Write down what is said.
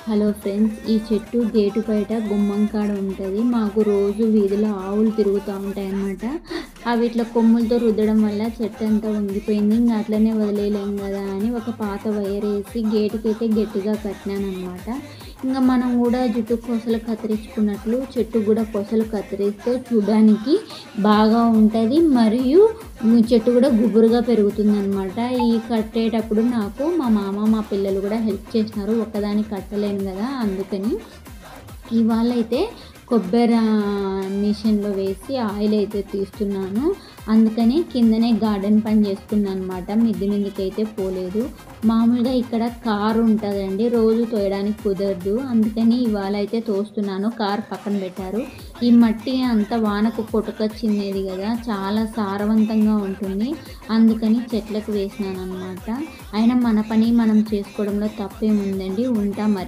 Hello friends, ఈ చెట్టు gate బయట గుమ్మం కాడ ఉంటుంది. మాకు రోజు వీధిలో ఆవులు తిరుగుతూ ఉంటాయి అన్నమాట. అవి ఇట్లా కొమ్ములతో రుద్దడం వల్ల చెట్టు అంతా వంగిపోయింది. ఇంకా అట్లనే వదిలేయలేం కదా అని ఒక పాత వైర్ వేసి గేటుకైతే గట్టిగా కట్టినాను అనమాట. ఇంకా మనం కూడా జుట్టు కొసలు కత్తిరించుకున్నట్లు చెట్టు కూడా కొసలు కత్తిరిస్తే చూడడానికి బాగా ఉంటుంది. మరియు చెట్టు కూడా గుబురుగా పెరుగుతుంది అనమాట. ఈ కట్టేటప్పుడు నాకు మా మామ మా పిల్లలు కూడా హెల్ప్ చేసినారు. ఒక్కదాన్ని కట్టలేను కదా, అందుకని ఇవాళ అయితే కొబ్బరి మిషన్లో వేసి ఆయిల్ అయితే తీస్తున్నాను. అందుకని కిందనే గార్డెన్ పని చేస్తున్నాను అనమాట. మిద్ది మీదకి అయితే పోలేదు. మామూలుగా ఇక్కడ కారు ఉంటుందండి, రోజు తోయడానికి కుదరదు. అందుకని ఇవాళ అయితే తోస్తున్నాను. కారు పక్కన పెట్టారు. ఈ మట్టి అంతా వానకు కొట్టుకొచ్చింది కదా, చాలా సారవంతంగా ఉంటుంది. అందుకని చెట్లకు వేసినాను అనమాట. అయినా మన పని మనం చేసుకోవడంలో తప్పేముందండి. ఉంటా మరి.